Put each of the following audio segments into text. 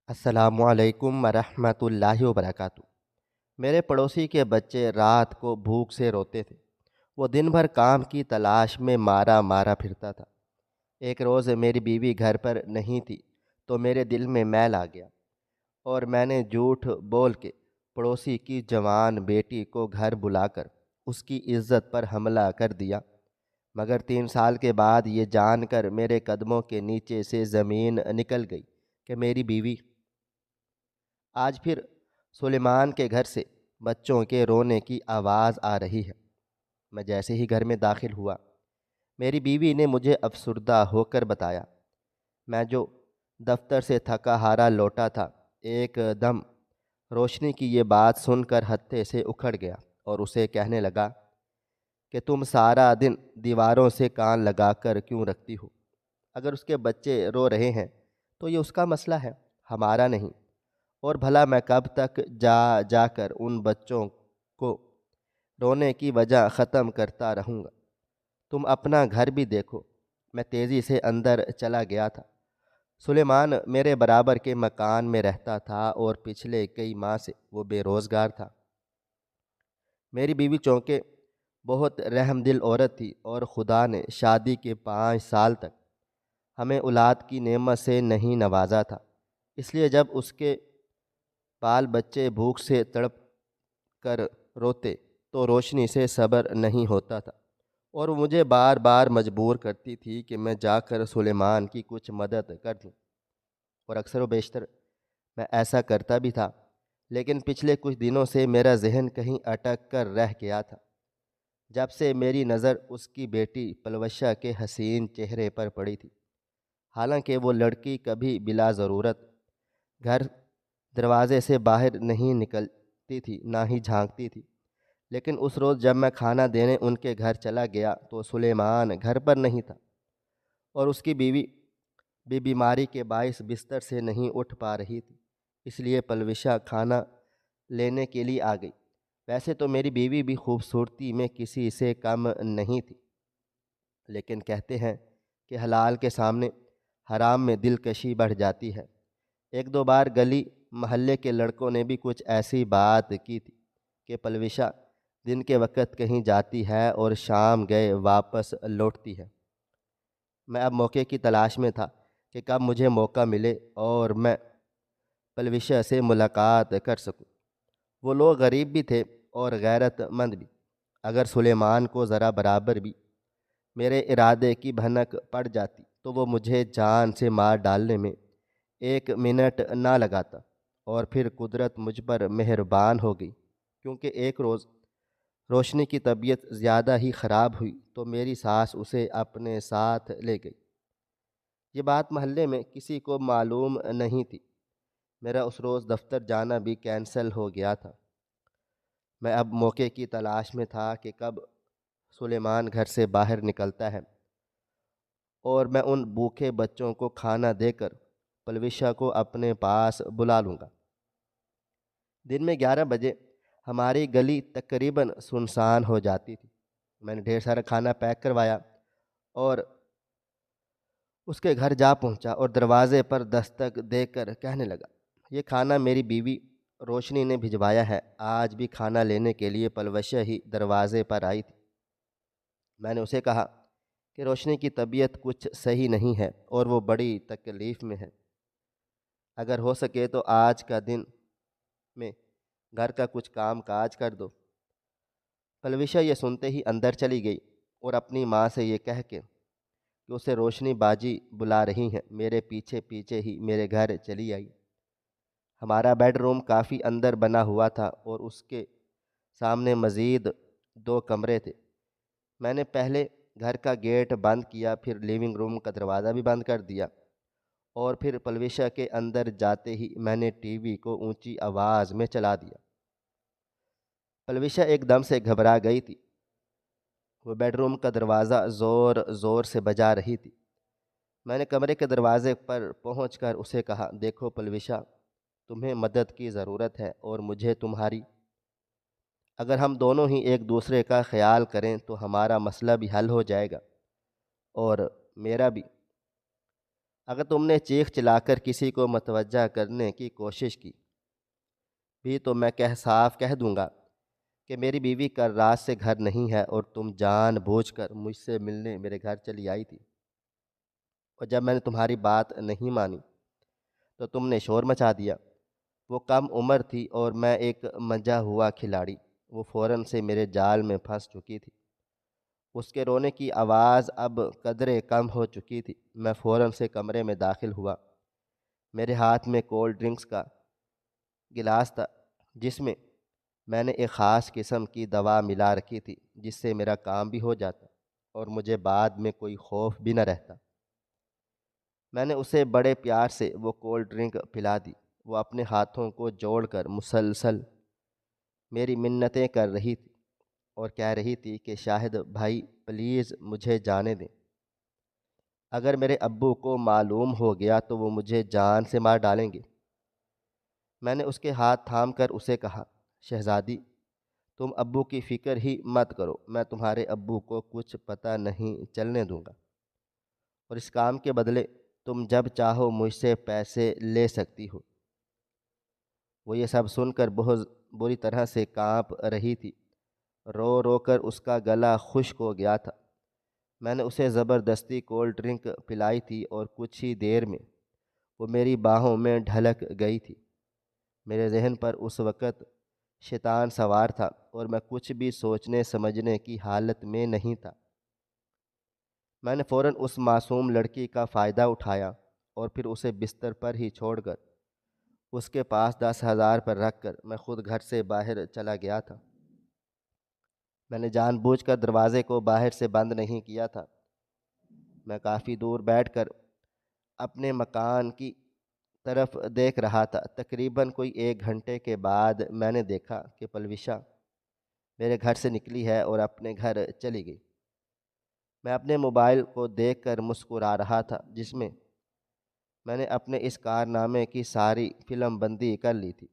السلام علیکم ورحمۃ اللہ وبرکاتہ۔ میرے پڑوسی کے بچے رات کو بھوک سے روتے تھے۔ وہ دن بھر کام کی تلاش میں مارا مارا پھرتا تھا۔ ایک روز میری بیوی گھر پر نہیں تھی تو میرے دل میں میل آ گیا اور میں نے جھوٹ بول کے پڑوسی کی جوان بیٹی کو گھر بلا کر اس کی عزت پر حملہ کر دیا۔ مگر 3 سال کے بعد یہ جان کر میرے قدموں کے نیچے سے زمین نکل گئی کہ میری بیوی آج پھر سلیمان کے گھر سے بچوں کے رونے کی آواز آ رہی ہے۔ میں جیسے ہی گھر میں داخل ہوا، میری بیوی نے مجھے افسردہ ہو کر بتایا۔ میں جو دفتر سے تھکا ہارا لوٹا تھا، ایک دم روشنی کی یہ بات سن کر ہتھے سے اکھڑ گیا اور اسے کہنے لگا کہ تم سارا دن دیواروں سے کان لگا کر کیوں رکھتی ہو؟ اگر اس کے بچے رو رہے ہیں تو یہ اس کا مسئلہ ہے، ہمارا نہیں۔ اور بھلا میں کب تک جا جا کر ان بچوں کو رونے کی وجہ ختم کرتا رہوں گا؟ تم اپنا گھر بھی دیکھو۔ میں تیزی سے اندر چلا گیا تھا۔ سلیمان میرے برابر کے مکان میں رہتا تھا اور پچھلے کئی ماہ سے وہ بے روزگار تھا۔ میری بیوی چونکہ بہت رحم دل عورت تھی اور خدا نے شادی کے 5 سال تک ہمیں اولاد کی نعمت سے نہیں نوازا تھا، اس لیے جب اس کے بال بچے بھوک سے تڑپ کر روتے تو روشنی سے صبر نہیں ہوتا تھا، اور وہ مجھے بار بار مجبور کرتی تھی کہ میں جا کر سلیمان کی کچھ مدد کر دوں، اور اکثر و بیشتر میں ایسا کرتا بھی تھا۔ لیکن پچھلے کچھ دنوں سے میرا ذہن کہیں اٹک کر رہ گیا تھا، جب سے میری نظر اس کی بیٹی پلوشہ کے حسین چہرے پر پڑی تھی۔ حالانکہ وہ لڑکی کبھی بلا ضرورت گھر دروازے سے باہر نہیں نکلتی تھی، نہ ہی جھانکتی تھی، لیکن اس روز جب میں کھانا دینے ان کے گھر چلا گیا تو سلیمان گھر پر نہیں تھا، اور اس کی بیوی بھی بیماری کے باعث بستر سے نہیں اٹھ پا رہی تھی، اس لیے پلوشہ کھانا لینے کے لیے آ گئی۔ ویسے تو میری بیوی بھی خوبصورتی میں کسی سے کم نہیں تھی، لیکن کہتے ہیں کہ حلال کے سامنے حرام میں دلکشی بڑھ جاتی ہے۔ ایک دو بار گلی محلے کے لڑکوں نے بھی کچھ ایسی بات کی تھی کہ پلوشہ دن کے وقت کہیں جاتی ہے اور شام گئے واپس لوٹتی ہے۔ میں اب موقع کی تلاش میں تھا کہ کب مجھے موقع ملے اور میں پلوشہ سے ملاقات کر سکوں۔ وہ لوگ غریب بھی تھے اور غیرت مند بھی۔ اگر سلیمان کو ذرا برابر بھی میرے ارادے کی بھنک پڑ جاتی تو وہ مجھے جان سے مار ڈالنے میں 1 منٹ نہ لگاتا، اور پھر قدرت مجھ پر مہربان ہو گئی، کیونکہ ایک روز روشنی کی طبیعت زیادہ ہی خراب ہوئی تو میری ساس اسے اپنے ساتھ لے گئی۔ یہ بات محلے میں کسی کو معلوم نہیں تھی۔ میرا اس روز دفتر جانا بھی کینسل ہو گیا تھا۔ میں اب موقع کی تلاش میں تھا کہ کب سلیمان گھر سے باہر نکلتا ہے اور میں ان بھوکے بچوں کو کھانا دے کر پلوشہ کو اپنے پاس بلا لوں گا۔ دن میں 11 بجے ہماری گلی تقریباً سنسان ہو جاتی تھی۔ میں نے ڈھیر سارا کھانا پیک کروایا اور اس کے گھر جا پہنچا اور دروازے پر دستک دے کر کہنے لگا، یہ کھانا میری بیوی روشنی نے بھجوایا ہے۔ آج بھی کھانا لینے کے لیے پلوشہ ہی دروازے پر آئی تھی۔ میں نے اسے کہا کہ روشنی کی طبیعت کچھ صحیح نہیں ہے اور وہ بڑی تکلیف میں ہے، اگر ہو سکے تو آج کا دن میں گھر کا کچھ کام کاج کر دو۔ پلوشہ یہ سنتے ہی اندر چلی گئی اور اپنی ماں سے یہ کہہ کے کہ اسے روشنی باجی بلا رہی ہیں، میرے پیچھے پیچھے ہی میرے گھر چلی آئی۔ ہمارا بیڈ روم کافی اندر بنا ہوا تھا اور اس کے سامنے مزید 2 کمرے تھے۔ میں نے پہلے گھر کا گیٹ بند کیا، پھر لیونگ روم کا دروازہ بھی بند کر دیا، اور پھر پلوشہ کے اندر جاتے ہی میں نے ٹی وی کو اونچی آواز میں چلا دیا۔ پلوشہ ایک دم سے گھبرا گئی تھی۔ وہ بیڈ روم کا دروازہ زور زور سے بجا رہی تھی۔ میں نے کمرے کے دروازے پر پہنچ کر اسے کہا، دیکھو پلوشہ، تمہیں مدد کی ضرورت ہے اور مجھے تمہاری۔ اگر ہم دونوں ہی ایک دوسرے کا خیال کریں تو ہمارا مسئلہ بھی حل ہو جائے گا اور میرا بھی۔ اگر تم نے چیخ چلا کر کسی کو متوجہ کرنے کی کوشش کی بھی تو میں صاف کہہ دوں گا کہ میری بیوی کل رات سے گھر نہیں ہے اور تم جان بوجھ کر مجھ سے ملنے میرے گھر چلی آئی تھی، اور جب میں نے تمہاری بات نہیں مانی تو تم نے شور مچا دیا۔ وہ کم عمر تھی اور میں ایک منجا ہوا کھلاڑی، وہ فوراً سے میرے جال میں پھنس چکی تھی۔ اس کے رونے کی آواز اب قدرے کم ہو چکی تھی۔ میں فوراً سے کمرے میں داخل ہوا۔ میرے ہاتھ میں کولڈ ڈرنکس کا گلاس تھا جس میں نے ایک خاص قسم کی دوا ملا رکھی تھی جس سے میرا کام بھی ہو جاتا اور مجھے بعد میں کوئی خوف بھی نہ رہتا۔ میں نے اسے بڑے پیار سے وہ کولڈ ڈرنک پلا دی۔ وہ اپنے ہاتھوں کو جوڑ کر مسلسل میری منتیں کر رہی تھی اور کہہ رہی تھی کہ شاہد بھائی پلیز مجھے جانے دیں، اگر میرے ابو کو معلوم ہو گیا تو وہ مجھے جان سے مار ڈالیں گے۔ میں نے اس کے ہاتھ تھام کر اسے کہا، شہزادی تم ابو کی فکر ہی مت کرو، میں تمہارے ابو کو کچھ پتہ نہیں چلنے دوں گا، اور اس کام کے بدلے تم جب چاہو مجھ سے پیسے لے سکتی ہو۔ وہ یہ سب سن کر بہت بری طرح سے کانپ رہی تھی، رو رو کر اس کا گلا خشک ہو گیا تھا۔ میں نے اسے زبردستی کولڈ ڈرنک پلائی تھی اور کچھ ہی دیر میں وہ میری باہوں میں ڈھلک گئی تھی۔ میرے ذہن پر اس وقت شیطان سوار تھا اور میں کچھ بھی سوچنے سمجھنے کی حالت میں نہیں تھا۔ میں نے فوراً اس معصوم لڑکی کا فائدہ اٹھایا اور پھر اسے بستر پر ہی چھوڑ کر اس کے پاس 10,000 پر رکھ کر میں خود گھر سے باہر چلا گیا تھا۔ میں نے جان بوجھ کر دروازے کو باہر سے بند نہیں کیا تھا۔ میں کافی دور بیٹھ کر اپنے مکان کی طرف دیکھ رہا تھا۔ تقریباً کوئی 1 گھنٹے کے بعد میں نے دیکھا کہ پلوشا میرے گھر سے نکلی ہے اور اپنے گھر چلی گئی۔ میں اپنے موبائل کو دیکھ کر مسکرا رہا تھا جس میں نے اپنے اس کارنامے کی ساری فلم بندی کر لی تھی۔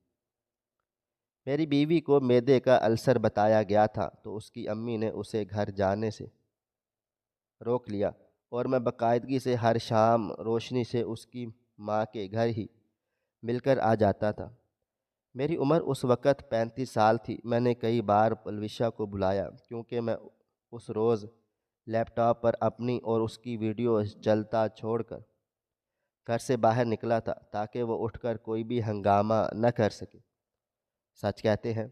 میری بیوی کو معدے کا السر بتایا گیا تھا تو اس کی امی نے اسے گھر جانے سے روک لیا، اور میں باقاعدگی سے ہر شام روشنی سے اس کی ماں کے گھر ہی مل کر آ جاتا تھا۔ میری عمر اس وقت 35 سال تھی۔ میں نے کئی بار پلوشا کو بلایا کیونکہ میں اس روز لیپ ٹاپ پر اپنی اور اس کی ویڈیوز چلتا چھوڑ کر گھر سے باہر نکلا تھا تاکہ وہ اٹھ کر کوئی بھی ہنگامہ نہ کر سکے۔ سچ کہتے ہیں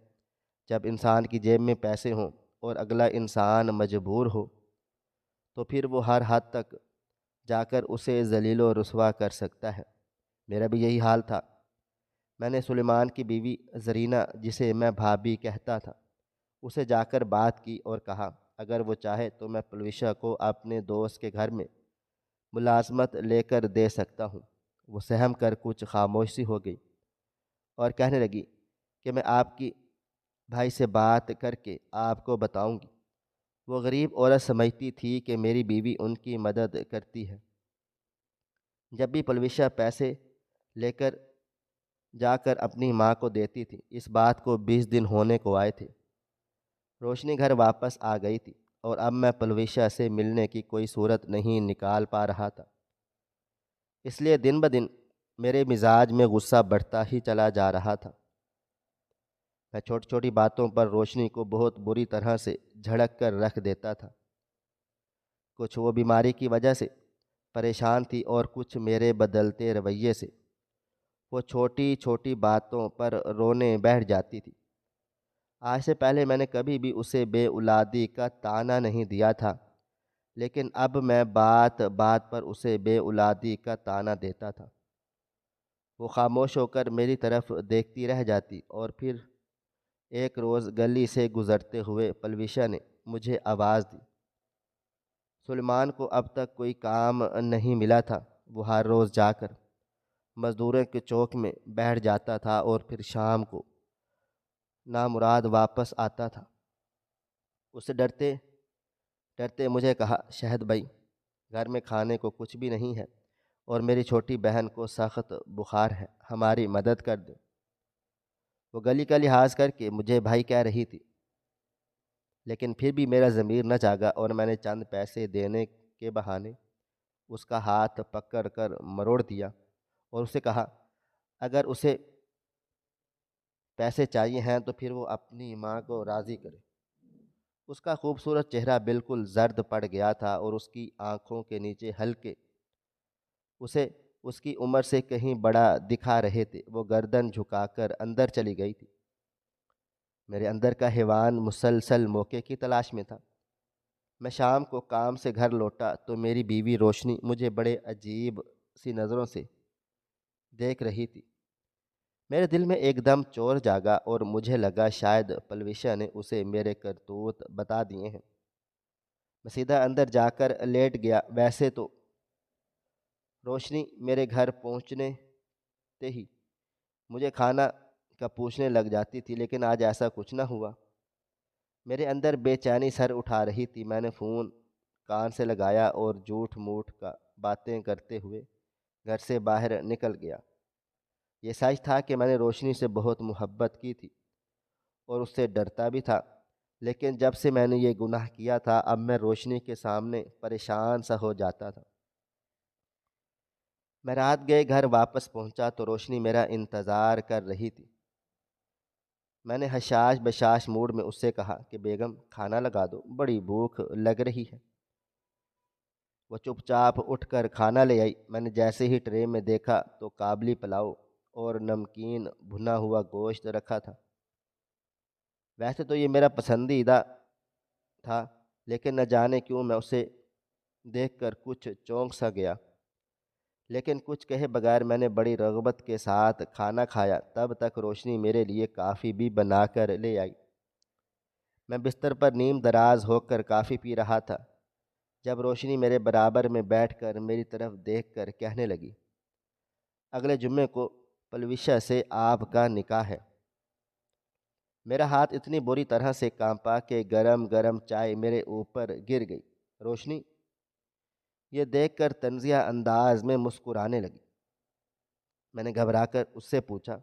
جب انسان کی جیب میں پیسے ہوں اور اگلا انسان مجبور ہو تو پھر وہ ہر حد تک جا کر اسے ذلیل و رسوا کر سکتا ہے۔ میرا بھی یہی حال تھا۔ میں نے سلیمان کی بیوی زرینہ، جسے میں بھابھی کہتا تھا، اسے جا کر بات کی اور کہا اگر وہ چاہے تو میں پلوشا کو اپنے دوست کے گھر میں ملازمت لے کر دے سکتا ہوں۔ وہ سہم کر کچھ خاموشی ہو گئی اور کہنے لگی کہ میں آپ کی بھائی سے بات کر کے آپ کو بتاؤں گی۔ وہ غریب عورت سمجھتی تھی کہ میری بیوی ان کی مدد کرتی ہے۔ جب بھی پلوشا پیسے لے کر جا کر اپنی ماں کو دیتی تھی، اس بات کو 20 دن ہونے کو آئے تھے، روشنی گھر واپس آ گئی تھی اور اب میں پلوشا سے ملنے کی کوئی صورت نہیں نکال پا رہا تھا۔ اس لیے دن بدن میرے مزاج میں غصہ بڑھتا ہی چلا جا رہا تھا۔ میں چھوٹی چھوٹی باتوں پر روشنی کو بہت بری طرح سے جھڑک کر رکھ دیتا تھا۔ کچھ وہ بیماری کی وجہ سے پریشان تھی اور کچھ میرے بدلتے رویے سے۔ وہ چھوٹی چھوٹی باتوں پر رونے بیٹھ جاتی تھی۔ آج سے پہلے میں نے کبھی بھی اسے بے اولادی کا طعنہ نہیں دیا تھا، لیکن اب میں بات بات پر اسے بے اولادی کا طعنہ دیتا تھا۔ وہ خاموش ہو کر میری طرف دیکھتی رہ جاتی اور پھر ایک روز گلی سے گزرتے ہوئے پلوشا نے مجھے آواز دی۔ سلیمان کو اب تک کوئی کام نہیں ملا تھا۔ وہ ہر روز جا کر مزدوروں کے چوک میں بیٹھ جاتا تھا اور پھر شام کو نامراد واپس آتا تھا۔ اس سے ڈرتے ڈرتے مجھے کہا، شہد بھائی گھر میں کھانے کو کچھ بھی نہیں ہے اور میری چھوٹی بہن کو سخت بخار ہے، ہماری مدد کر دو۔ وہ گلی کا لحاظ کر کے مجھے بھائی کہہ رہی تھی، لیکن پھر بھی میرا ضمیر نہ جاگا اور میں نے چند پیسے دینے کے بہانے اس کا ہاتھ پکڑ کر مروڑ دیا اور اسے کہا، اگر اسے پیسے چاہیے ہیں تو پھر وہ اپنی ماں کو راضی کرے۔ اس کا خوبصورت چہرہ بالکل زرد پڑ گیا تھا اور اس کی آنکھوں کے نیچے ہلکے اسے اس کی عمر سے کہیں بڑا دکھا رہے تھے۔ وہ گردن جھکا کر اندر چلی گئی تھی۔ میرے اندر کا حیوان مسلسل موقع کی تلاش میں تھا۔ میں شام کو کام سے گھر لوٹا تو میری بیوی روشنی مجھے بڑے عجیب سی نظروں سے دیکھ رہی تھی۔ میرے دل میں ایک دم چور جاگا اور مجھے لگا شاید پلوشا نے اسے میرے کرتوت بتا دیے ہیں۔ میں سیدھا اندر جا کر لیٹ گیا۔ ویسے تو روشنی میرے گھر پہنچنے ہی مجھے کھانا کا پوچھنے لگ جاتی تھی، لیکن آج ایسا کچھ نہ ہوا۔ میرے اندر بے چینی سر اٹھا رہی تھی۔ میں نے فون کان سے لگایا اور جھوٹ موٹ کا باتیں کرتے ہوئے گھر سے باہر نکل گیا۔ یہ سچ تھا کہ میں نے روشنی سے بہت محبت کی تھی اور اس سے ڈرتا بھی تھا، لیکن جب سے میں نے یہ گناہ کیا تھا اب میں روشنی کے سامنے پریشان سا ہو جاتا تھا۔ میں رات گئے گھر واپس پہنچا تو روشنی میرا انتظار کر رہی تھی۔ میں نے حشاش بشاش موڈ میں اس سے کہا کہ بیگم کھانا لگا دو، بڑی بھوک لگ رہی ہے۔ وہ چپ چاپ اٹھ کر کھانا لے آئی۔ میں نے جیسے ہی ٹرے میں دیکھا تو کابلی پلاؤ اور نمکین بھنا ہوا گوشت رکھا تھا۔ ویسے تو یہ میرا پسندیدہ تھا، لیکن نہ جانے کیوں میں اسے دیکھ کر کچھ چونک سا گیا، لیکن کچھ کہے بغیر میں نے بڑی رغبت کے ساتھ کھانا کھایا۔ تب تک روشنی میرے لیے کافی بھی بنا کر لے آئی۔ میں بستر پر نیم دراز ہو کر کافی پی رہا تھا جب روشنی میرے برابر میں بیٹھ کر میری طرف دیکھ کر کہنے لگی، اگلے جمعے کو پلوشا سے آپ کا نکاح ہے۔ میرا ہاتھ اتنی بری طرح سے کانپا کہ گرم گرم چائے میرے اوپر گر گئی۔ روشنی یہ دیکھ کر طنزیہ انداز میں مسکرانے لگی۔ میں نے گھبرا کر اس سے پوچھا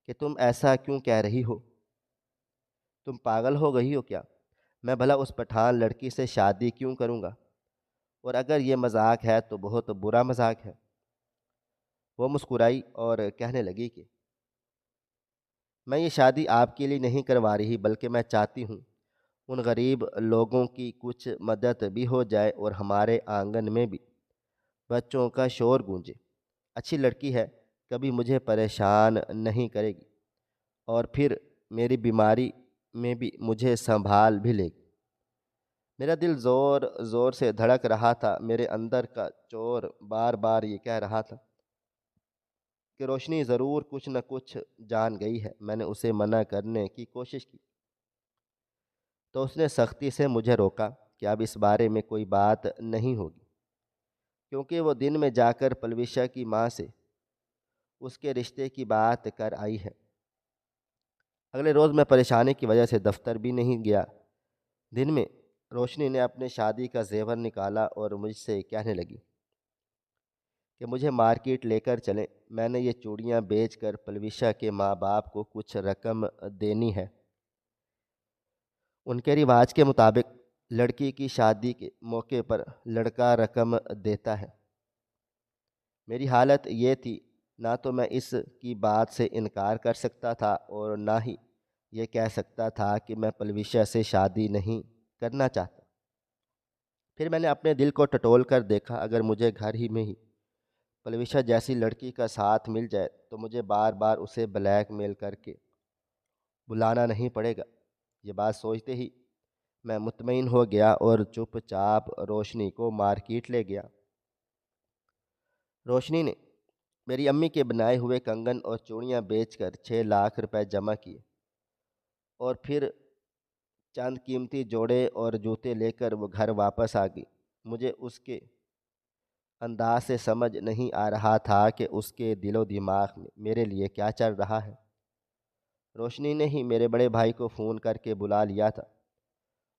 کہ تم ایسا کیوں کہہ رہی ہو؟ تم پاگل ہو گئی ہو کیا؟ میں بھلا اس پٹھان لڑکی سے شادی کیوں کروں گا؟ اور اگر یہ مذاق ہے تو بہت برا مذاق ہے۔ وہ مسکرائی اور کہنے لگی کہ میں یہ شادی آپ کے لیے نہیں کروا رہی، بلکہ میں چاہتی ہوں ان غریب لوگوں کی کچھ مدد بھی ہو جائے اور ہمارے آنگن میں بھی بچوں کا شور گونجے۔ اچھی لڑکی ہے، کبھی مجھے پریشان نہیں کرے گی اور پھر میری بیماری میں بھی مجھے سنبھال بھی لے گی۔ میرا دل زور زور سے دھڑک رہا تھا۔ میرے اندر کا چور بار بار یہ کہہ رہا تھا کہ روشنی ضرور کچھ نہ کچھ جان گئی ہے۔ میں نے اسے منع کرنے کی کوشش کی تو اس نے سختی سے مجھے روکا کہ اب اس بارے میں کوئی بات نہیں ہوگی، کیونکہ وہ دن میں جا کر پلوشا کی ماں سے اس کے رشتے کی بات کر آئی ہے۔ اگلے روز میں پریشانی کی وجہ سے دفتر بھی نہیں گیا۔ دن میں روشنی نے اپنے شادی کا زیور نکالا اور مجھ سے کہنے لگی کہ مجھے مارکیٹ لے کر چلیں، میں نے یہ چوڑیاں بیچ کر پلوشا کے ماں باپ کو کچھ رقم دینی ہے۔ ان کے رواج کے مطابق لڑکی کی شادی کے موقع پر لڑکا رقم دیتا ہے۔ میری حالت یہ تھی، نہ تو میں اس کی بات سے انکار کر سکتا تھا اور نہ ہی یہ کہہ سکتا تھا کہ میں پلوشا سے شادی نہیں کرنا چاہتا۔ پھر میں نے اپنے دل کو ٹٹول کر دیکھا، اگر مجھے گھر ہی میں ہی پلوشا جیسی لڑکی کا ساتھ مل جائے تو مجھے بار بار اسے بلیک میل کر کے بلانا نہیں پڑے گا۔ یہ بات سوچتے ہی میں مطمئن ہو گیا اور چپ چاپ روشنی کو مارکیٹ لے گیا۔ روشنی نے میری امی کے بنائے ہوئے کنگن اور چوڑیاں بیچ کر 6 لاکھ روپے جمع کیے اور پھر چند قیمتی جوڑے اور جوتے لے کر وہ گھر واپس آ گئی۔ مجھے اس کے انداز سے سمجھ نہیں آ رہا تھا کہ اس کے دل و دماغ میں میرے لیے کیا چل رہا ہے۔ روشنی نے ہی میرے بڑے بھائی کو فون کر کے بلا لیا تھا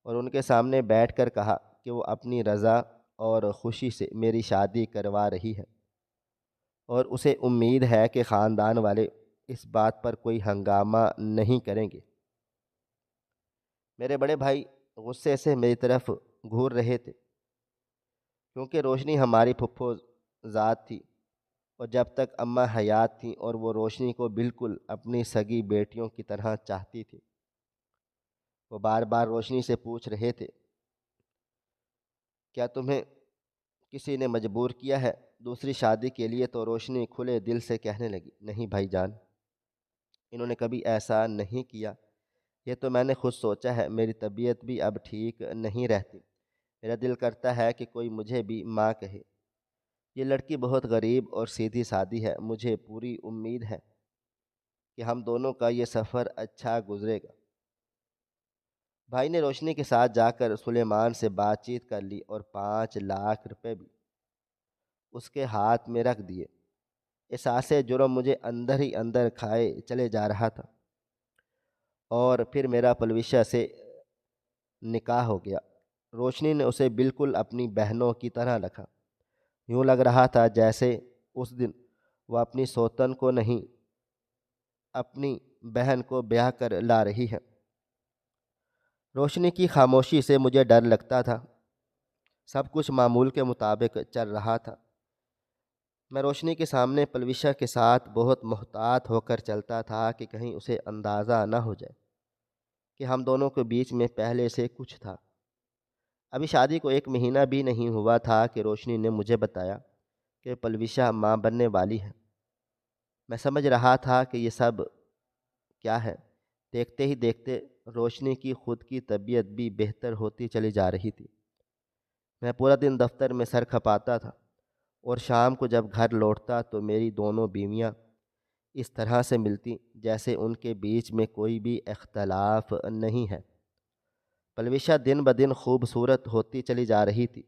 اور ان کے سامنے بیٹھ کر کہا کہ وہ اپنی رضا اور خوشی سے میری شادی کروا رہی ہے اور اسے امید ہے کہ خاندان والے اس بات پر کوئی ہنگامہ نہیں کریں گے۔ میرے بڑے بھائی غصے سے میری طرف گھور رہے تھے، کیونکہ روشنی ہماری پھپھو ذات تھی، اور جب تک اماں حیات تھیں اور وہ روشنی کو بالکل اپنی سگی بیٹیوں کی طرح چاہتی تھی۔ وہ بار بار روشنی سے پوچھ رہے تھے، کیا تمہیں کسی نے مجبور کیا ہے دوسری شادی کے لیے؟ تو روشنی کھلے دل سے کہنے لگی، نہیں بھائی جان، انہوں نے کبھی ایسا نہیں کیا، یہ تو میں نے خود سوچا ہے۔ میری طبیعت بھی اب ٹھیک نہیں رہتی، میرا دل کرتا ہے کہ کوئی مجھے بھی ماں کہے۔ یہ لڑکی بہت غریب اور سیدھی سادی ہے، مجھے پوری امید ہے کہ ہم دونوں کا یہ سفر اچھا گزرے گا۔ بھائی نے روشنی کے ساتھ جا کر سلیمان سے بات چیت کر لی اور 5 لاکھ روپے بھی اس کے ہاتھ میں رکھ دیے۔ احساس جرم مجھے اندر ہی اندر کھائے چلے جا رہا تھا، اور پھر میرا پلوشا سے نکاح ہو گیا۔ روشنی نے اسے بالکل اپنی بہنوں کی طرح رکھا، یوں لگ رہا تھا جیسے اس دن وہ اپنی سوتن کو نہیں، اپنی بہن کو بیاہ کر لا رہی ہے۔ روشنی کی خاموشی سے مجھے ڈر لگتا تھا، سب کچھ معمول کے مطابق چل رہا تھا۔ میں روشنی کے سامنے پلوشا کے ساتھ بہت محتاط ہو کر چلتا تھا کہ کہیں اسے اندازہ نہ ہو جائے کہ ہم دونوں کے بیچ میں پہلے سے کچھ تھا۔ ابھی شادی کو 1 مہینہ بھی نہیں ہوا تھا کہ روشنی نے مجھے بتایا کہ پلوشا ماں بننے والی ہے۔ میں سمجھ رہا تھا کہ یہ سب کیا ہے۔ دیکھتے ہی دیکھتے روشنی کی خود کی طبیعت بھی بہتر ہوتی چلی جا رہی تھی۔ میں پورا دن دفتر میں سر کھپاتا تھا، اور شام کو جب گھر لوٹتا تو میری دونوں بیویاں اس طرح سے ملتی جیسے ان کے بیچ میں کوئی بھی اختلاف نہیں ہے۔ پلوشا دن بدن خوبصورت ہوتی چلی جا رہی تھی،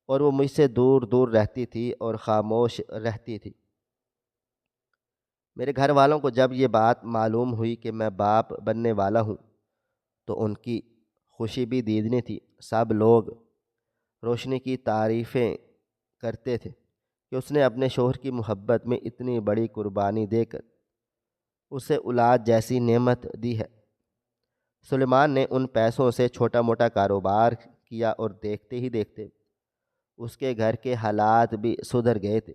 اور وہ مجھ سے دور دور رہتی تھی اور خاموش رہتی تھی۔ میرے گھر والوں کو جب یہ بات معلوم ہوئی کہ میں باپ بننے والا ہوں تو ان کی خوشی بھی دیدنی تھی۔ سب لوگ روشنی کی تعریفیں کرتے تھے کہ اس نے اپنے شوہر کی محبت میں اتنی بڑی قربانی دے کر اسے اولاد جیسی نعمت دی ہے۔ سلیمان نے ان پیسوں سے چھوٹا موٹا کاروبار کیا، اور دیکھتے ہی دیکھتے اس کے گھر کے حالات بھی سدھر گئے تھے۔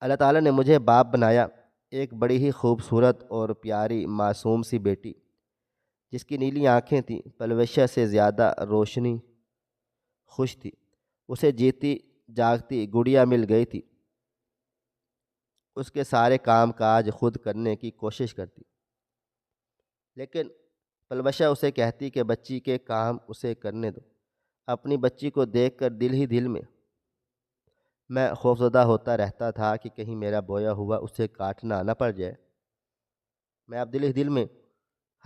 اللہ تعالیٰ نے مجھے باپ بنایا، ایک بڑی ہی خوبصورت اور پیاری معصوم سی بیٹی جس کی نیلی آنکھیں تھیں۔ پلوشا سے زیادہ روشنی خوش تھی، اسے جیتی جاگتی گڑیا مل گئی تھی، اس کے سارے کام کاج خود کرنے کی کوشش کرتی، لیکن پلوشا اسے کہتی کہ بچی کے کام اسے کرنے دو۔ اپنی بچی کو دیکھ کر دل ہی دل میں خوفزدہ ہوتا رہتا تھا کہ کہیں میرا بویا ہوا اسے کاٹنا نہ پڑ جائے۔ میں اب دل ہی دل میں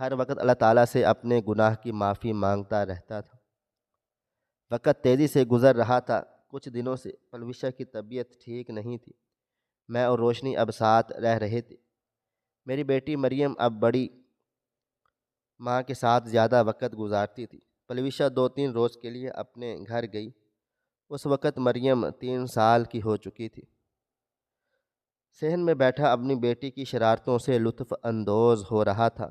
ہر وقت اللہ تعالیٰ سے اپنے گناہ کی معافی مانگتا رہتا تھا۔ وقت تیزی سے گزر رہا تھا۔ کچھ دنوں سے پلوشا کی طبیعت ٹھیک نہیں تھی۔ میں اور روشنی اب ساتھ رہ رہے تھے۔ میری بیٹی مریم اب بڑی ماں کے ساتھ زیادہ وقت گزارتی تھی۔ پلوشا 2-3 روز کے لیے اپنے گھر گئی۔ اس وقت مریم 3 سال کی ہو چکی تھی۔ صحن میں بیٹھا اپنی بیٹی کی شرارتوں سے لطف اندوز ہو رہا تھا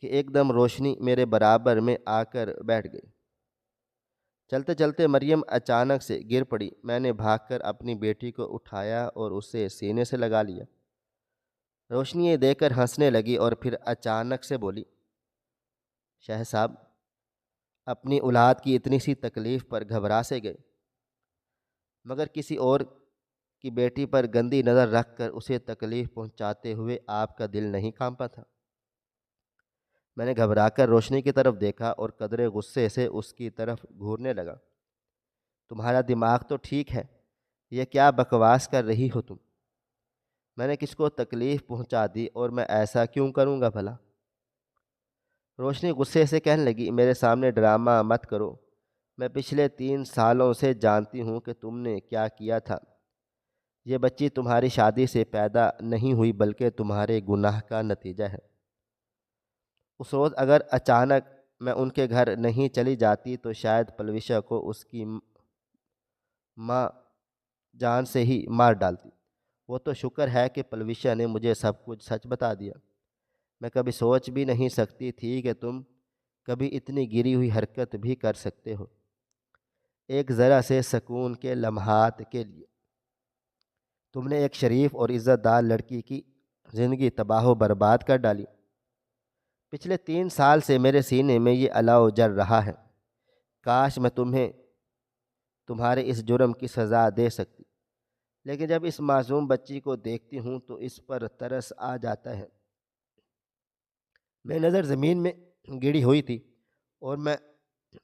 کہ ایک دم روشنی میرے برابر میں آ کر بیٹھ گئی۔ چلتے چلتے مریم اچانک سے گر پڑی۔ میں نے بھاگ کر اپنی بیٹی کو اٹھایا اور اسے سینے سے لگا لیا۔ روشنی یہ دیکھ کر ہنسنے لگی اور پھر اچانک سے بولی، شاہ صاحب، اپنی اولاد کی اتنی سی تکلیف پر گھبرا سے گئے، مگر کسی اور کی بیٹی پر گندی نظر رکھ کر اسے تکلیف پہنچاتے ہوئے آپ کا دل نہیں کانپا تھا؟ میں نے گھبرا کر روشنی کی طرف دیکھا اور قدرے غصے سے اس کی طرف گھورنے لگا۔ تمہارا دماغ تو ٹھیک ہے، یہ کیا بکواس کر رہی ہو تم؟ میں نے کس کو تکلیف پہنچا دی اور میں ایسا کیوں کروں گا بھلا؟ روشنی غصے سے کہنے لگی، میرے سامنے ڈرامہ مت کرو، میں پچھلے 3 سالوں سے جانتی ہوں کہ تم نے کیا کیا تھا۔ یہ بچی تمہاری شادی سے پیدا نہیں ہوئی بلکہ تمہارے گناہ کا نتیجہ ہے۔ اس روز اگر اچانک میں ان کے گھر نہیں چلی جاتی تو شاید پلوشا کو اس کی ماں جان سے ہی مار ڈالتی۔ وہ تو شکر ہے کہ پلوشا نے مجھے سب کچھ سچ بتا دیا۔ میں کبھی سوچ بھی نہیں سکتی تھی کہ تم کبھی اتنی گری ہوئی حرکت بھی کر سکتے ہو۔ ایک ذرا سے سکون کے لمحات کے لیے تم نے ایک شریف اور عزت دار لڑکی کی زندگی تباہ و برباد کر ڈالی۔ پچھلے 3 سال سے میرے سینے میں یہ الاؤ جل رہا ہے، کاش میں تمہیں تمہارے اس جرم کی سزا دے سکتی، لیکن جب اس معصوم بچی کو دیکھتی ہوں تو اس پر ترس آ جاتا ہے۔ میری نظر زمین میں گڑی ہوئی تھی، اور میں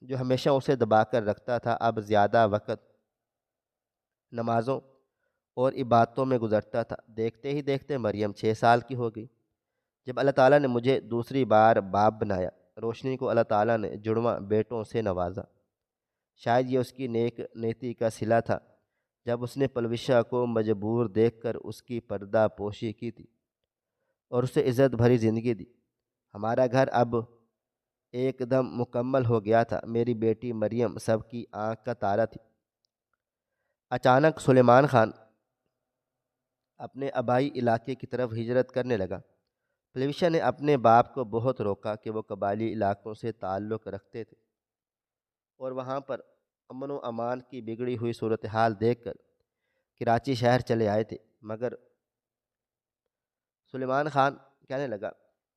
جو ہمیشہ اسے دبا کر رکھتا تھا اب زیادہ وقت نمازوں اور عبادتوں میں گزرتا تھا۔ دیکھتے ہی دیکھتے مریم 6 سال کی ہو گئی۔ جب اللہ تعالیٰ نے مجھے دوسری بار باپ بنایا، روشنی کو اللہ تعالیٰ نے جڑواں بیٹوں سے نوازا۔ شاید یہ اس کی نیک نیتی کا صلہ تھا جب اس نے پلوشہ کو مجبور دیکھ کر اس کی پردہ پوشی کی تھی اور اسے عزت بھری زندگی دی۔ ہمارا گھر اب ایک دم مکمل ہو گیا تھا۔ میری بیٹی مریم سب کی آنکھ کا تارا تھی۔ اچانک سلیمان خان اپنے آبائی علاقے کی طرف ہجرت کرنے لگا۔ پلوشہ نے اپنے باپ کو بہت روکا کہ وہ قبائلی علاقوں سے تعلق رکھتے تھے اور وہاں پر امن و امان کی بگڑی ہوئی صورتحال دیکھ کر کراچی شہر چلے آئے تھے، مگر سلیمان خان کہنے لگا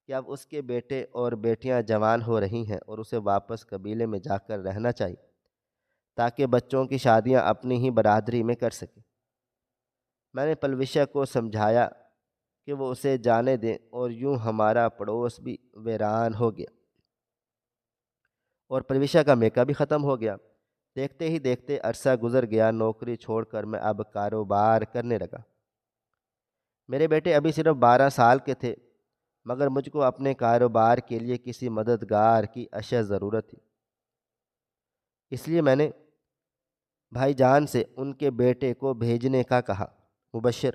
کہ اب اس کے بیٹے اور بیٹیاں جوان ہو رہی ہیں اور اسے واپس قبیلے میں جا کر رہنا چاہیے تاکہ بچوں کی شادیاں اپنی ہی برادری میں کر سکیں۔ میں نے پلوشہ کو سمجھایا کہ وہ اسے جانے دیں، اور یوں ہمارا پڑوس بھی ویران ہو گیا اور پلوشہ کا میکہ بھی ختم ہو گیا۔ دیکھتے ہی دیکھتے عرصہ گزر گیا۔ نوکری چھوڑ کر میں اب کاروبار کرنے لگا۔ میرے بیٹے ابھی صرف 12 سال کے تھے، مگر مجھ کو اپنے کاروبار کے لیے کسی مددگار کی اشد ضرورت تھی۔ اس لیے میں نے بھائی جان سے ان کے بیٹے کو بھیجنے کا کہا۔ مبشر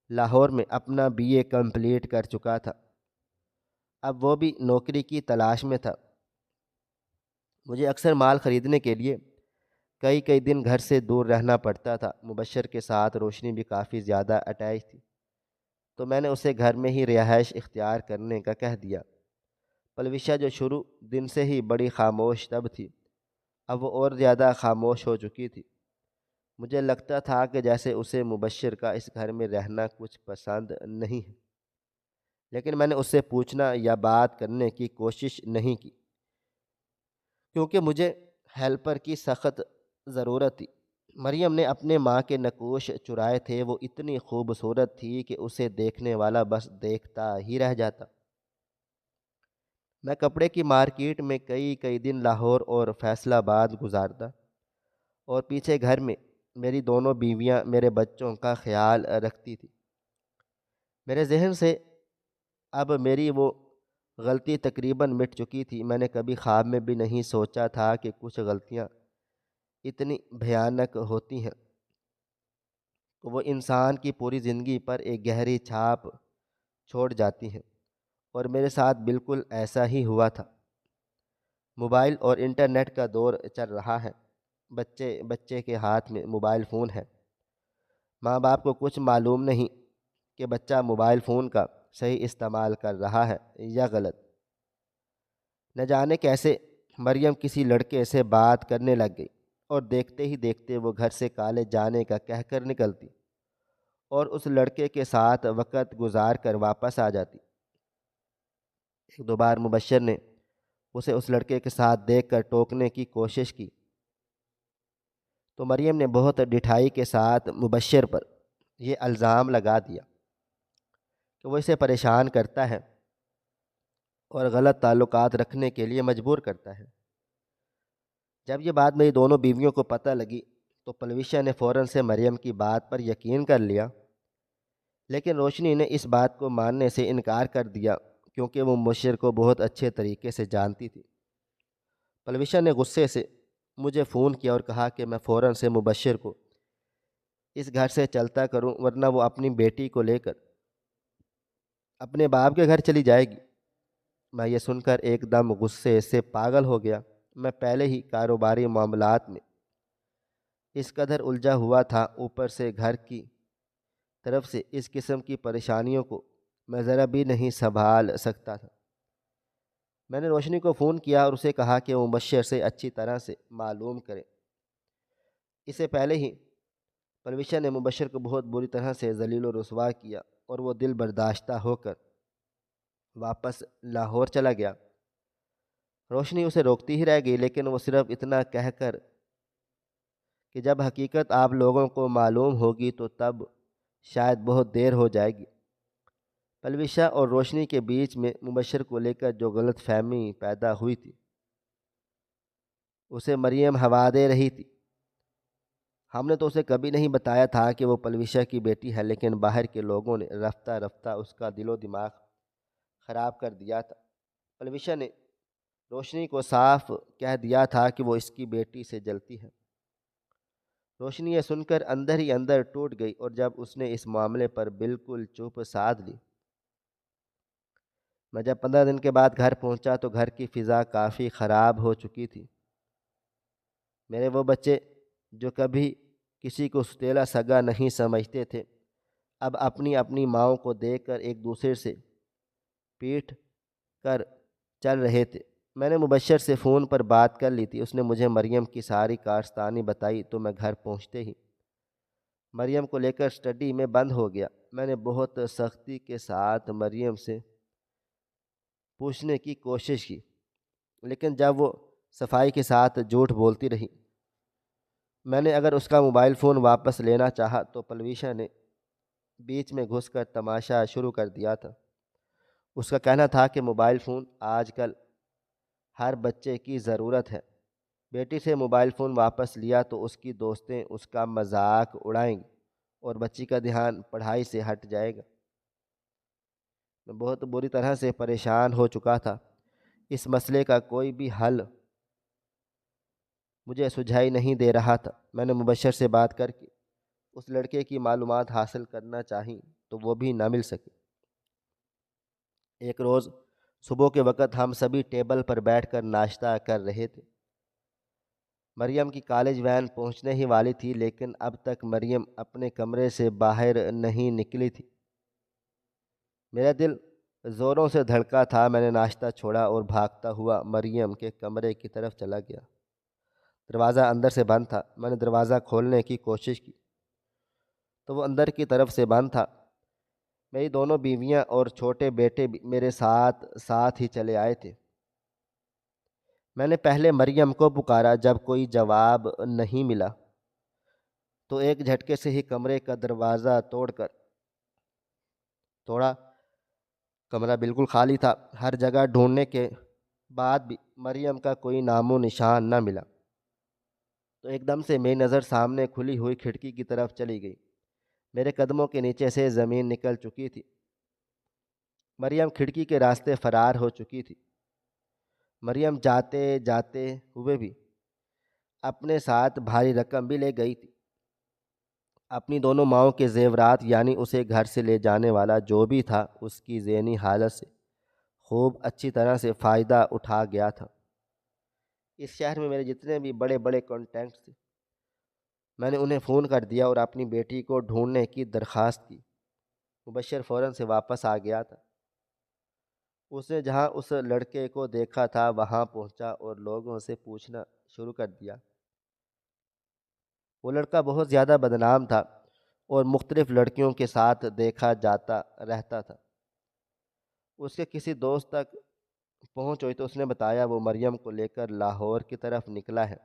لاہور میں اپنا BA کمپلیٹ کر چکا تھا، اب وہ بھی نوکری کی تلاش میں تھا۔ مجھے اکثر مال خریدنے کے لیے کئی دن گھر سے دور رہنا پڑتا تھا۔ مبشر کے ساتھ روشنی بھی کافی زیادہ اٹیچ تھی، تو میں نے اسے گھر میں ہی رہائش اختیار کرنے کا کہہ دیا۔ پلوشہ جو شروع دن سے ہی بڑی خاموش طب تھی، اب وہ اور زیادہ خاموش ہو چکی تھی۔ مجھے لگتا تھا کہ جیسے اسے مبشر کا اس گھر میں رہنا کچھ پسند نہیں ہے، لیکن میں نے اس سے پوچھنا یا بات کرنے کی کوشش نہیں کی کیونکہ مجھے ہیلپر کی سخت ضرورت تھی۔ مریم نے اپنے ماں کے نقوش چرائے تھے۔ وہ اتنی خوبصورت تھی کہ اسے دیکھنے والا بس دیکھتا ہی رہ جاتا۔ میں کپڑے کی مارکیٹ میں کئی دن لاہور اور فیصل آباد گزارتا، اور پیچھے گھر میں میری دونوں بیویاں میرے بچوں کا خیال رکھتی تھی۔ میرے ذہن سے اب میری وہ غلطی تقریباً مٹ چکی تھی۔ میں نے کبھی خواب میں بھی نہیں سوچا تھا کہ کچھ غلطیاں اتنی بھیانک ہوتی ہیں کہ وہ انسان کی پوری زندگی پر ایک گہری چھاپ چھوڑ جاتی ہیں، اور میرے ساتھ بالکل ایسا ہی ہوا تھا۔ موبائل اور انٹرنیٹ کا دور چل رہا ہے۔ بچے کے ہاتھ میں موبائل فون ہے۔ ماں باپ کو کچھ معلوم نہیں کہ بچہ موبائل فون کا صحیح استعمال کر رہا ہے یا غلط۔ نہ جانے کیسے مریم کسی لڑکے سے بات کرنے لگ گئی، اور دیکھتے ہی دیکھتے وہ گھر سے کالج جانے کا کہہ کر نکلتی اور اس لڑکے کے ساتھ وقت گزار کر واپس آ جاتی۔ ایک دو بار مبشر نے اسے اس لڑکے کے ساتھ دیکھ کر ٹوکنے کی کوشش کی، تو مریم نے بہت ڈٹھائی کے ساتھ مبشر پر یہ الزام لگا دیا کہ وہ اسے پریشان کرتا ہے اور غلط تعلقات رکھنے کے لیے مجبور کرتا ہے۔ جب یہ بات میری دونوں بیویوں کو پتہ لگی تو پلوشہ نے فوراً سے مریم کی بات پر یقین کر لیا، لیکن روشنی نے اس بات کو ماننے سے انکار کر دیا کیونکہ وہ مبشر کو بہت اچھے طریقے سے جانتی تھی۔ پلوشہ نے غصے سے مجھے فون کیا اور کہا کہ میں فوراً سے مبشر کو اس گھر سے چلتا کروں، ورنہ وہ اپنی بیٹی کو لے کر اپنے باپ کے گھر چلی جائے گی۔ میں یہ سن کر ایک دم غصے سے پاگل ہو گیا۔ میں پہلے ہی کاروباری معاملات میں اس قدر الجھا ہوا تھا، اوپر سے گھر کی طرف سے اس قسم کی پریشانیوں کو میں ذرا بھی نہیں سنبھال سکتا تھا۔ میں نے روشنی کو فون کیا اور اسے کہا کہ وہ مبشر سے اچھی طرح سے معلوم کرے اس سے پہلے ہی پرویشا نے مبشر کو بہت بری طرح سے ذلیل و رسوا کیا اور وہ دل برداشتہ ہو کر واپس لاہور چلا گیا۔ روشنی اسے روکتی ہی رہ گئی، لیکن وہ صرف اتنا کہہ کر کہ جب حقیقت آپ لوگوں کو معلوم ہوگی تو تب شاید بہت دیر ہو جائے گی۔ پلوشا اور روشنی کے بیچ میں مبشر کو لے کر جو غلط فہمی پیدا ہوئی تھی اسے مریم ہوا دے رہی تھی۔ ہم نے تو اسے کبھی نہیں بتایا تھا کہ وہ پلوشا کی بیٹی ہے، لیکن باہر کے لوگوں نے رفتہ رفتہ اس کا دل و دماغ خراب کر دیا تھا۔ پلوشا نے روشنی کو صاف کہہ دیا تھا کہ وہ اس کی بیٹی سے جلتی ہے۔ روشنی یہ سن کر اندر ہی اندر ٹوٹ گئی، اور جب اس نے اس معاملے پر بالکل چپ سادھ لی۔ میں جب 15 دن کے بعد گھر پہنچا تو گھر کی فضا کافی خراب ہو چکی تھی۔ میرے وہ بچے جو کبھی کسی کو ستیلا سگا نہیں سمجھتے تھے، اب اپنی اپنی ماؤں کو دیکھ کر ایک دوسرے سے پیٹ کر چل رہے تھے۔ میں نے مبشر سے فون پر بات کر لی تھی، اس نے مجھے مریم کی ساری کارستانی بتائی تو میں گھر پہنچتے ہی مریم کو لے کر اسٹڈی میں بند ہو گیا۔ میں نے بہت سختی کے ساتھ مریم سے پوچھنے کی کوشش کی، لیکن جب وہ صفائی کے ساتھ جھوٹ بولتی رہی۔ میں نے اگر اس کا موبائل فون واپس لینا چاہا تو پلویشا نے بیچ میں گھس کر تماشا شروع کر دیا تھا۔ اس کا کہنا تھا کہ موبائل فون آج کل ہر بچے کی ضرورت ہے۔ بیٹی سے موبائل فون واپس لیا تو اس کی دوستیں اس کا مذاق اڑائیں گی اور بچی کا دھیان پڑھائی سے ہٹ جائے گا۔ میں بہت بری طرح سے پریشان ہو چکا تھا۔ اس مسئلے کا کوئی بھی حل مجھے سجھائی نہیں دے رہا تھا۔ میں نے مبشر سے بات کر کے اس لڑکے کی معلومات حاصل کرنا چاہی تو وہ بھی نہ مل سکی۔ ایک روز صبح کے وقت ہم سبھی ٹیبل پر بیٹھ کر ناشتہ کر رہے تھے۔ مریم کی کالج وین پہنچنے ہی والی تھی، لیکن اب تک مریم اپنے کمرے سے باہر نہیں نکلی تھی۔ میرا دل زوروں سے دھڑکا تھا۔ میں نے ناشتہ چھوڑا اور بھاگتا ہوا مریم کے کمرے کی طرف چلا گیا۔ دروازہ اندر سے بند تھا۔ میں نے دروازہ کھولنے کی کوشش کی تو وہ اندر کی طرف سے بند تھا۔ میری دونوں بیویاں اور چھوٹے بیٹے بھی میرے ساتھ ساتھ ہی چلے آئے تھے۔ میں نے پہلے مریم کو پکارا، جب کوئی جواب نہیں ملا تو ایک جھٹکے سے ہی کمرے کا دروازہ توڑا۔ کمرہ بالکل خالی تھا۔ ہر جگہ ڈھونڈنے کے بعد بھی مریم کا کوئی نام و نشان نہ ملا تو ایک دم سے میری نظر سامنے کھلی ہوئی کھڑکی کی طرف چلی گئی۔ میرے قدموں کے نیچے سے زمین نکل چکی تھی۔ مریم کھڑکی کے راستے فرار ہو چکی تھی۔ مریم جاتے جاتے ہوئے بھی اپنے ساتھ بھاری رقم بھی لے گئی تھی۔ اپنی دونوں ماؤں کے زیورات، یعنی اسے گھر سے لے جانے والا جو بھی تھا، اس کی ذہنی حالت سے خوب اچھی طرح سے فائدہ اٹھا گیا تھا۔ اس شہر میں میرے جتنے بھی بڑے بڑے کانٹیکٹس تھے، میں نے انہیں فون کر دیا اور اپنی بیٹی کو ڈھونڈنے کی درخواست کی۔ مبشر فوراً سے واپس آ گیا تھا۔ اس نے جہاں اس لڑکے کو دیکھا تھا وہاں پہنچا اور لوگوں سے پوچھنا شروع کر دیا۔ وہ لڑکا بہت زیادہ بدنام تھا اور مختلف لڑکیوں کے ساتھ دیکھا جاتا رہتا تھا۔ اس کے کسی دوست تک پہنچ ہوئی تو اس نے بتایا وہ مریم کو لے کر لاہور کی طرف نکلا ہے۔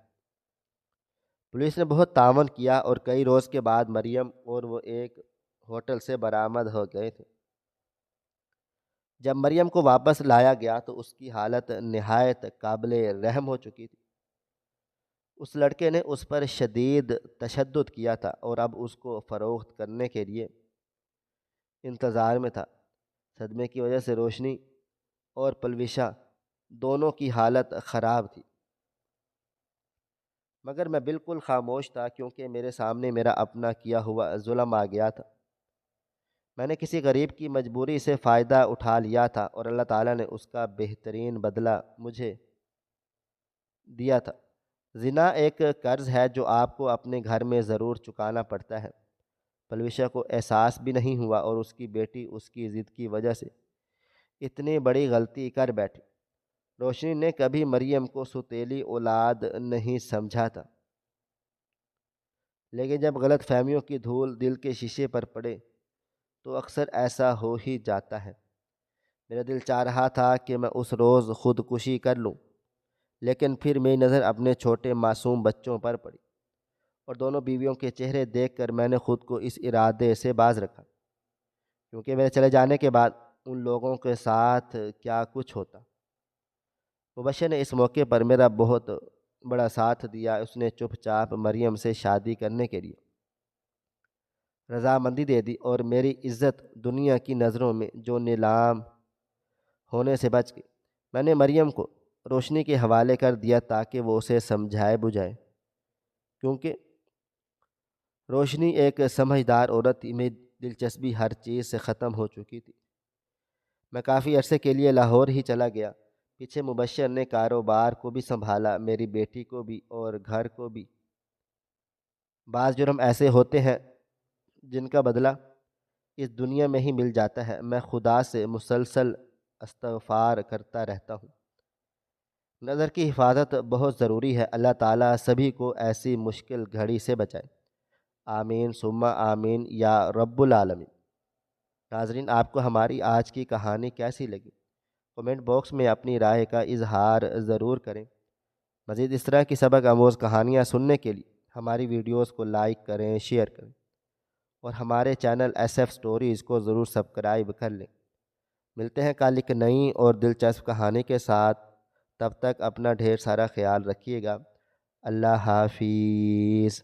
پولیس نے بہت تعاون کیا اور کئی روز کے بعد مریم اور وہ ایک ہوٹل سے برآمد ہو گئے تھے۔ جب مریم کو واپس لایا گیا تو اس کی حالت نہایت قابل رحم ہو چکی تھی۔ اس لڑکے نے اس پر شدید تشدد کیا تھا اور اب اس کو فروخت کرنے کے لیے انتظار میں تھا۔ صدمے کی وجہ سے روشنی اور پلوشا دونوں کی حالت خراب تھی، مگر میں بالکل خاموش تھا کیونکہ میرے سامنے میرا اپنا کیا ہوا ظلم آ گیا تھا۔ میں نے کسی غریب کی مجبوری سے فائدہ اٹھا لیا تھا اور اللہ تعالیٰ نے اس کا بہترین بدلہ مجھے دیا تھا۔ زنا ایک قرض ہے جو آپ کو اپنے گھر میں ضرور چکانا پڑتا ہے۔ پلوشا کو احساس بھی نہیں ہوا اور اس کی بیٹی اس کی ضد کی وجہ سے اتنی بڑی غلطی کر بیٹھی۔ روشنی نے کبھی مریم کو ستیلی اولاد نہیں سمجھا تھا۔ لیکن جب غلط فہمیوں کی دھول دل کے شیشے پر پڑے تو اکثر ایسا ہو ہی جاتا ہے۔ میرا دل چاہ رہا تھا کہ میں اس روز خودکشی کر لوں، لیکن پھر میری نظر اپنے چھوٹے معصوم بچوں پر پڑی، اور دونوں بیویوں کے چہرے دیکھ کر میں نے خود کو اس ارادے سے باز رکھا، کیونکہ میرے چلے جانے کے بعد ان لوگوں کے ساتھ کیا کچھ ہوتا۔ مبشر نے اس موقع پر میرا بہت بڑا ساتھ دیا۔ اس نے چپ چاپ مریم سے شادی کرنے کے لیے رضامندی دے دی، اور میری عزت دنیا کی نظروں میں جو نیلام ہونے سے بچ گئی۔ میں نے مریم کو روشنی کے حوالے کر دیا تاکہ وہ اسے سمجھائے بجھائے، کیونکہ روشنی ایک سمجھدار عورت تھی۔ میری دلچسپی ہر چیز سے ختم ہو چکی تھی۔ میں کافی عرصے کے لیے لاہور ہی چلا گیا۔ پیچھے مبشر نے کاروبار کو بھی سنبھالا، میری بیٹی کو بھی اور گھر کو بھی۔ بعض جرم ایسے ہوتے ہیں جن کا بدلہ اس دنیا میں ہی مل جاتا ہے۔ میں خدا سے مسلسل استغفار کرتا رہتا ہوں۔ نظر کی حفاظت بہت ضروری ہے۔ اللہ تعالیٰ سبھی کو ایسی مشکل گھڑی سے بچائے۔ آمین ثم آمین یا رب العالمین۔ ناظرین، آپ کو ہماری آج کی کہانی کیسی لگی؟ کمنٹ باکس میں اپنی رائے کا اظہار ضرور کریں۔ مزید اس طرح کی سبق آموز کہانیاں سننے کے لیے ہماری ویڈیوز کو لائک کریں، شیئر کریں، اور ہمارے چینل ایس ایف سٹوریز کو ضرور سبسکرائب کر لیں۔ ملتے ہیں کل ایک نئی اور دلچسپ کہانی کے ساتھ۔ تب تک اپنا ڈھیر سارا خیال رکھیے گا۔ اللہ حافظ۔